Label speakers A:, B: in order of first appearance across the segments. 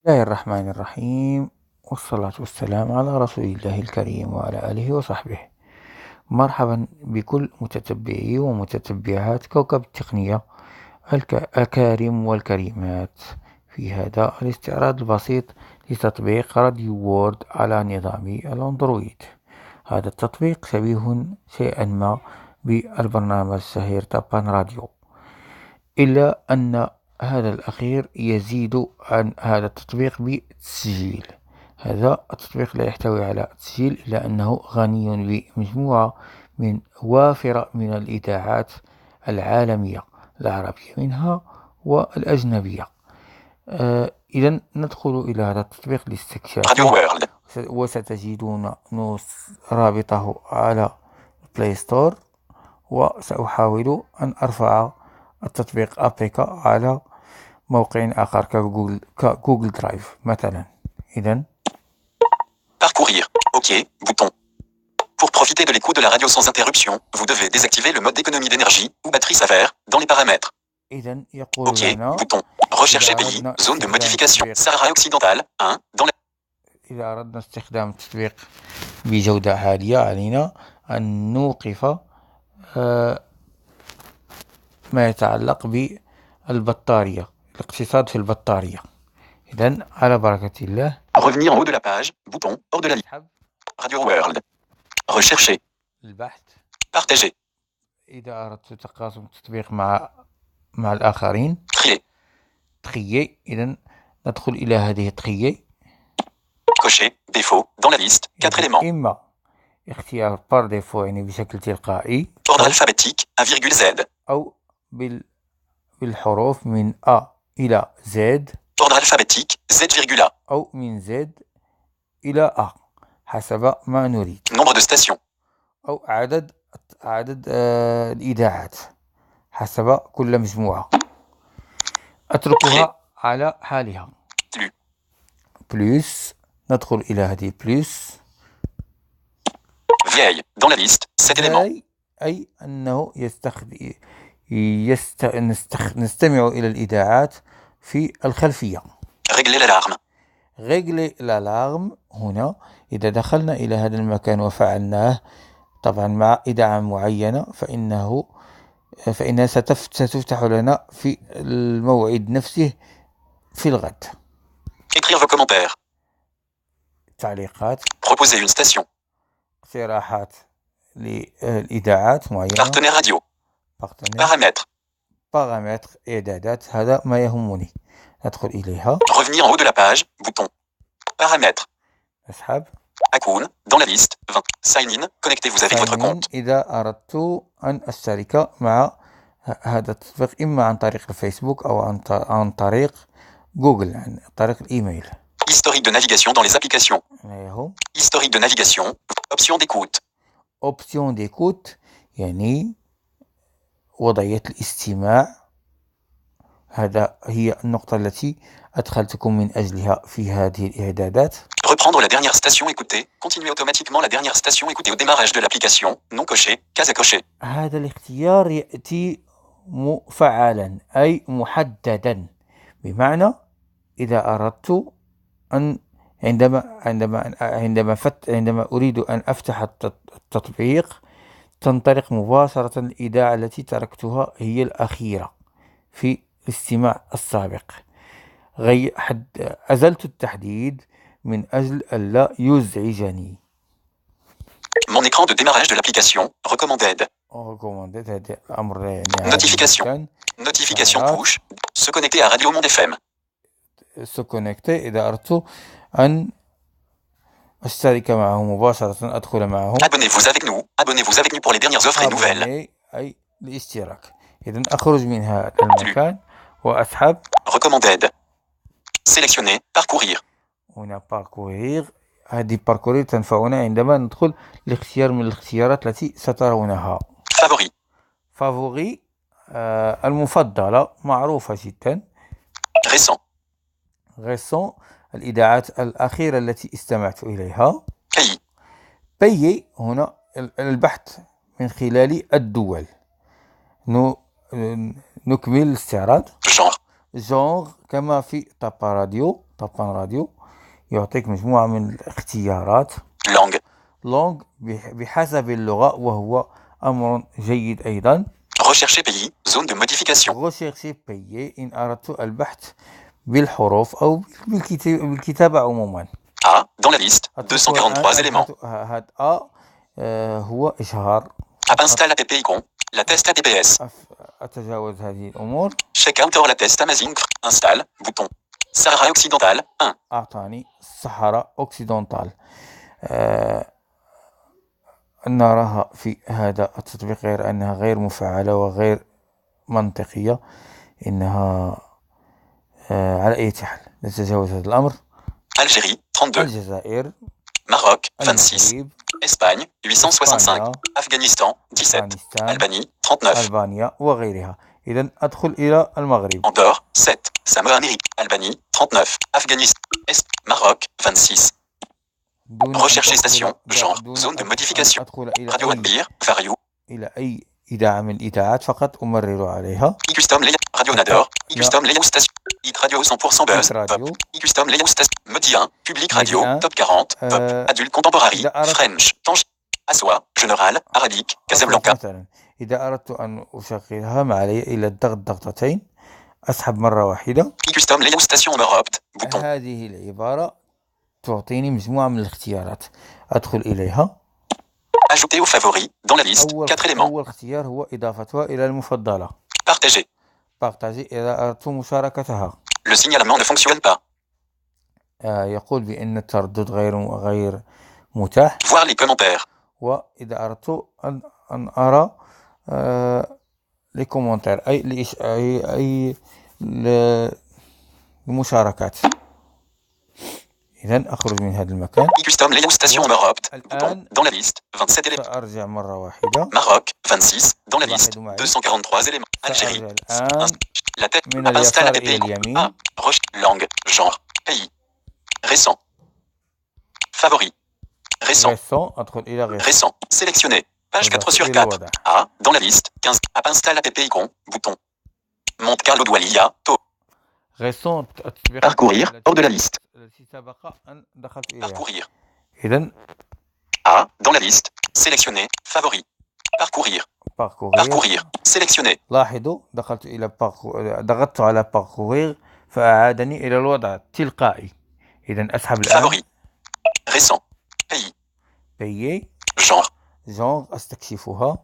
A: الله الرحمن الرحيم، والصلاة والسلام على رسول الله الكريم وعلى آله وصحبه. مرحبا بكل متتبعي ومتتبعات كوكب التقنية الأكارم والكريمات في هذا الاستعراض البسيط لتطبيق راديو وورد على نظام الأندرويد. هذا التطبيق شبيه شيئا ما بالبرنامج الشهير طبعا راديو، إلا أن هذا الأخير يزيد عن هذا التطبيق بالتسجيل. هذا التطبيق لا يحتوي على تسجيل، إلا أنه غني بمجموعة وافرة من الإذاعات العالمية، العربية منها والأجنبية. إذا ندخل إلى هذا التطبيق لاستكشافه، وستجدون رابطه على بلاي ستور، وسأحاول أن أرفع التطبيق APK على موقع آخر كجوجل درايف مثلا. إذن
B: Parcourir. OK. Bouton. Pour profiter de l'écoute de la radio sans interruption, vous devez désactiver le mode d'économie d'énergie ou batterie sévère dans les paramètres.
A: إذن يقول
B: OK.
A: لنا
B: Bouton. Rechercher pays. Zone de modification. Sahara occidental. 1. Dans la...
A: إذا أردنا استخدام التطبيق بجودة عالية، علينا أن نوقف ما يتعلق بالبطارية، الاقتصاد في البطارية. إذن على بركة الله.
B: Revenir en haut de la page. Bouton. Hors de la liste. Radio World. Rechercher.
A: البحث.
B: Partager.
A: إذا أردت تقاسم التطبيق مع الآخرين. Trier. إذن ندخل إلى هذه التريي.
B: Cocher. Défaut. Dans la liste. 4 éléments.
A: إما اختيار par défaut يعني بشكل تلقائي.
B: Ordre alphabétique. A,Z.
A: أو بالحروف من A إلى Z.
B: Ordre alphabétique. Z,A.
A: أو من Z إلى A حسب ما نريد.
B: Nombre de stations.
A: أو عدد الإذاعات حسب كل مجموعة. أتركها على حالها. بلس. ندخل إلى هذه بلس.
B: Vieille. Dans la liste. 7 éléments.
A: أي أنه نستمع إلى الإذاعات في الخلفية.
B: Régler l'alarme.
A: Régler l'alarme. هنا إذا دخلنا إلى هذا المكان وفعلناه طبعا مع إذاعة معينة، فإنها ستفتح لنا في الموعد نفسه في الغد.
B: Écrire vos commentaires.
A: تعليقات.
B: Proposer une station.
A: اقتراحات للإذاعات معينة.
B: Partenaire radio. Paramètres.
A: إعدادات. هذا ما يهمني. ندخل إليها.
B: Revenir en haut de la page. Bouton. Paramètres.
A: أسحب.
B: Akoun. Dans la liste. 20. Sign in. Connectez-vous avec votre compte.
A: إذا أردت أن أشترك مع هذا التطبيق إما عن طريق الفيسبوك أو عن طريق جوجل، عن طريق الإيميل.
B: Historique de navigation dans les applications. Historique de navigation. Option d'écoute.
A: Option d'écoute يعني وضعية الاستماع. هي النقطة التي أدخلتكم من أجلها في هذه الإعدادات.
B: Reprendre la dernière station écoutée. Continuer automatiquement la dernière station écoutée au démarrage de l'application. Non coché. Case à cocher.
A: هذا الاختيار يأتي مفعلا أي محددا، بمعنى إذا أردت أن عندما أريد أن أفتح التطبيق تنطلق مباشرة الإذاعة التي تركتها هي الأخيرة في الاستماع السابق. أزلت التحديد من أجل ألا يزعجني.
B: Mon écran de démarrage de l'application. Recommanded.
A: هذا أمر يعني.
B: Notification push. Se connecter à Radio Monde FM.
A: Se connecter إذا أردت أن أشترك معه مباشرة، أدخل معه.
B: Abonnez-vous avec nous. Abonnez-vous avec nous pour les dernières offres et nouvelles.
A: أي الاشتراك. إذن أخرج من هذا المكان وأسحب.
B: Recommanded. Sélectionner. Parcourir.
A: هنا parcourir. هذه parcourir تنفعنا عندما ندخل لاختيار من الاختيارات التي سترونها. Favori. المفضلة معروفة جدا. Récent. الإذاعات الأخيرة التي استمعت إليها. Pays. هنا البحث من خلال الدول. نكمل الاستعراض.
B: Genre
A: كما في طابا راديو. طبقا راديو يعطيك مجموعة من الاختيارات.
B: Langue.
A: لونغ بحسب اللغة، وهو أمر جيد أيضا.
B: Rechercher pays. Zone de modification.
A: rechercher payer إن أردت البحث بالحروف أو بالكتابة عموما.
B: A. Dans la liste. 243 éléments.
A: هاد هو إشهار.
B: App install app icon. La test ADPS.
A: أتجاوز هذه الأمور.
B: Checkout or la test Amazing. Install. Bouton. Sahara Occidental. 1.
A: أعطاني الصحراء أوكسيدونتال. نراها في هذا التطبيق غير أنها غير مفعلة وغير منطقية. إنها على أي حال نتجاوز هذا الأمر.
B: Algérie. 32.
A: الجزائر.
B: Maroc. 26.
A: المغرب.
B: Espagne. 865. Afghanistan. 17.
A: أفغانستان.
B: Albanie. 39.
A: ألبانيا وغيرها. إذن أدخل إلى المغرب.
B: Andorre. 7. Samoa Amérique. Albanie. 39. Afghanistan. Maroc. 26. Rechercher station. Genre. Zone de modification. Radio Adbir. Vario.
A: إلى أي إذاعة من الإذاعات فقط أمرر عليها.
B: Custom Layout. Radio Nador. Custom Layout Station. Hit Radio 100% Buzz.
A: Radio.
B: Pop. Custom Layout Station. Modi 1. Public Radio.
A: Modi 1.
B: Top 40. Pop. Adulte Contemporary. French. Tange. Assois. Général. Arabique. Casablanca.
A: مثلا إذا أردت أن أشغلها ما علي إلى الضغط ضغطتين. أسحب مرة واحدة.
B: Custom Layout Station Europe. Bouton.
A: هذه العبارة تعطيني مجموعة من الاختيارات أدخل إليها.
B: Ajouter aux favoris. Dans la liste. 4 éléments.
A: أول اختيار هو إضافتها إلى المفضلة.
B: Partager.
A: بارتاجي إذا أردت مشاركتها.
B: Le signalement ne fonctionne pas.
A: يقول بأن التردد غير متاح.
B: Voir les commentaires.
A: وإذا أردت أن أرى لي كومنتير أي المشاركات. إذن أخرج من هذا المكان.
B: Custom Layout Station Europe. Bouton. Dans la liste. 27 éléments.
A: سأرجع مرة واحدة.
B: Maroc. 26. Dans la liste. 243 éléments. Algérie. La tête.
A: من
B: Install
A: اليسار
B: app.
A: إلى اليمين.
B: Langue. Genre. Pays. Récent. Favori. Récent.
A: récent. أدخل إلى غير.
B: Récent. Sélectionné. Page 4 sur 4. A. Dans la liste. 15. App install app icon. Bouton. Monte Carlo Doualia. To.
A: récent.
B: Parcourir. Hors de la liste.
A: التي سبق أن دخلت إليها.
B: Parcourir.
A: إذن
B: A. Dans la liste. Sélectionné. Favori. Parcourir. Parcourir. Sélectionné.
A: لاحظوا ضغطت على parcourir فأعادني إلى الوضع التلقائي. إذن أسحب الآن.
B: Favori. Récent. Pays.
A: payer.
B: Genre.
A: أستكشفها.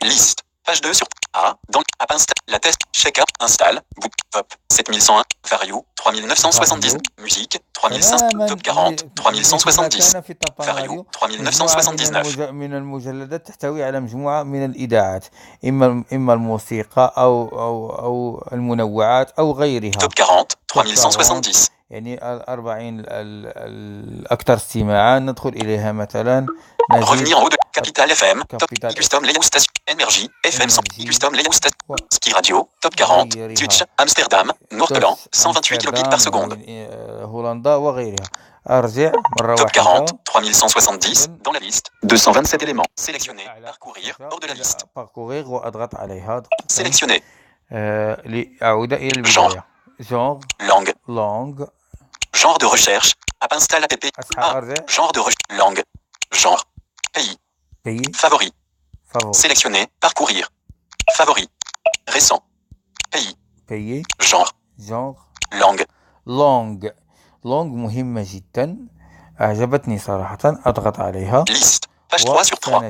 B: Liste. Page 2 sur A. Dans App install. La test. Checkout. Install. Book. Pop. 7101. Vario. 3970. Musique. 3500. Top 40. 3170. Vario. 3979.
A: من المجلدات تحتوي على مجموعة من الإذاعات، إما الموسيقى أو المنوعات أو غيرها.
B: Top 40. 3170.
A: يعني 40 الأكثر استماعا. ندخل إليها مثلا.
B: Revenir en haut de Capital FM. Top. Custom Layout Station. Énergie. FM 100. Custom Layout Station. Ski Radio. Top 40. Twitch. Amsterdam. Noord-Holland. 128 kilobits par seconde.
A: هولندا وغيرها. أرجع مرة
B: Top
A: واحدة.
B: 40. 3170. Dans la liste. 227 éléments. Sélectionner. Parcourir. Hors de la liste.
A: Parcourir وأضغط عليها.
B: Sélectionner.
A: لأعود إلى البداية. Genre. Langue.
B: Genre de recherche. App install app. Genre de recherche. Langue. Genre. Pays. Favori. Sélectionner. Parcourir. Favori. Récent. Pays. Genre.
A: Langue. مهمة جدا. أعجبتني صراحة. أضغط عليها.
B: Liste. Page 3 sur 3.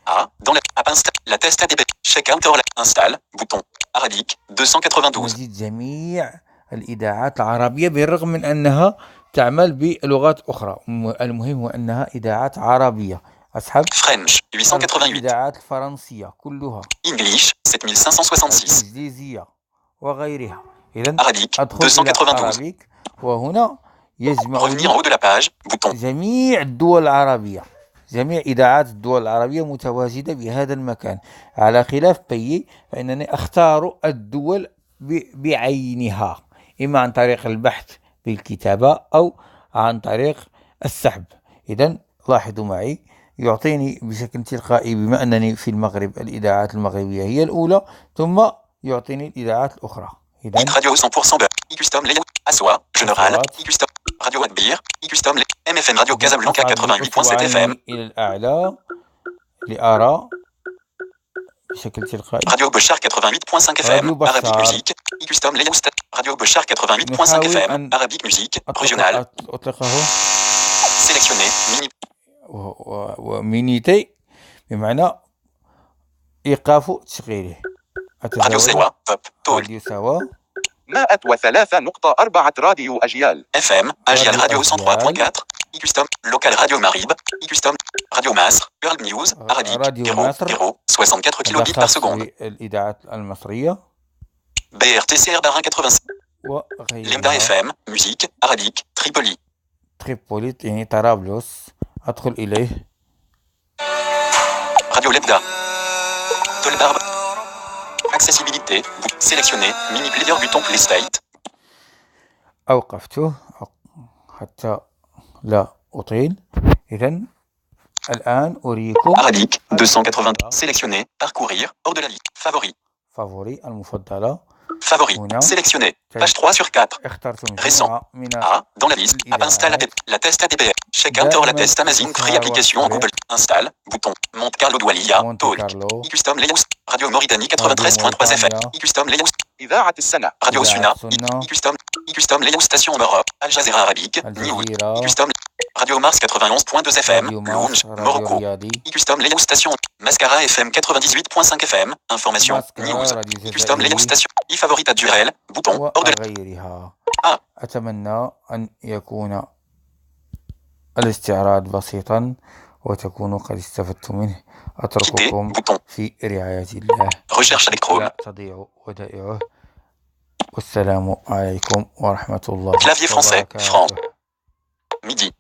B: A. Dans la app install. La test ADB. Checkout or install. Bouton. Arabique. 292.
A: نجد جميع الإذاعات العربية بالرغم من أنها تعمل بلغات أخرى. المهم هو أنها إذاعات عربية. أسحب.
B: French. 888.
A: الإذاعات الفرنسية كلها.
B: English. 7566.
A: الإنجليزية وغيرها. إذن
B: Arabique. 292.
A: وهنا يجمع
B: Revenir en haut de la page. Bouton.
A: جميع الدول العربية. جميع إذاعات الدول العربية متواجدة بهذا المكان، على خلاف بيي فإنني أختار الدول بعينها، إما عن طريق البحث بالكتابة أو عن طريق السحب. إذن لاحظوا معي يعطيني بشكل تلقائي بما أنني في المغرب الإذاعات المغربية هي الأولى، ثم يعطيني الإذاعات الأخرى.
B: Radio 100% Custom Layout. Assois, Général,
A: أصوات.
B: Icustom, Radio Adbir, Icustom, MFM Radio Casablanca
A: أصعد
B: 88.7 FM,
A: بأصبعين إلى الأعلى لأرى بشكل تلقائي.
B: Radio Bechar 88.5 FM,
A: راديو
B: Arabique
A: بشار.
B: Musique, Icustom, Layoust, Radio Bechar 88.5
A: نحاول
B: FM,
A: أن
B: Arabique Musique, Régional,
A: أطلقه
B: sélectionné, mini,
A: ومينيتي بمعنى إيقاف تشغيله.
B: Radio Sewa, Pop, Tol,
A: راديو سوا
C: 103.4 راديو أجيال.
B: FM, Agial
A: Radio
B: Radio 103.4, Icustom, Local Radio Marib, Icustom, Radio Masr, World News, Arabique,
A: Radio
B: Héros,
A: Masr.
B: Héros, 64 kilobits par seconde,
A: الإذاعات المصرية
B: BRTCR Barin 86, Lambda
A: وغيرها.
B: FM, Musique, Arabique, Tripoli,
A: تريبوليت يعني طرابلس. أدخل إليه.
B: Radio Lebda, Tolbarb, Accessibilité, sélectionné, Mini Player Button Play State,
A: أوقفته حتى لا أطيل. إذن الآن أريكم
B: Arabique, 280, sélectionné, Parcourir, hors de la liste, Favori,
A: فافوري المفضلة.
B: Favori,
A: Una.
B: sélectionné, page 3 sur 4,
A: اخترت
B: Récent.
A: مجموعة من
B: A, dans la liste, App install la test ADBR, Checkout or la test Amazing Free Application Google, installe, bouton, Monte Carlo Doualiya,
A: مونت
B: Talk,
A: كارلو.
B: Icustom Layout, Radio Mauritanie 93.3 FM, Icustom Layout,
C: إذاعة السنة.
B: Radio
A: إذاعة
B: Suna,
A: سنة.
B: Icustom Layout Station Europe, Al Jazeera Arabique, News,
A: الجزيرة.
B: Icustom, Radio Mars 91.2 FM,
A: راديو
B: Lounge,
A: مارس. راديو
B: Morocco,
A: رياضي.
B: Icustom Layout Station, Mascara FM 98.5 FM, Information,
A: ماسكارا.
B: News,
A: راديو
B: Icustom Layout
A: جزائري.
B: Station, e-favorite durel, bouton, hors de la
A: وغيرها.
B: آه.
A: أتمنى أن يكون الاستعراض بسيطا وتكونوا قد استفدتم منه.
B: quitter,
A: أترككم
B: bouton,
A: في رعاية الله.
B: recherche avec Chrome,
A: لا تضيع ودائعه. والسلام عليكم ورحمة الله
B: clavier français,
A: وبركاته.
B: France, midi.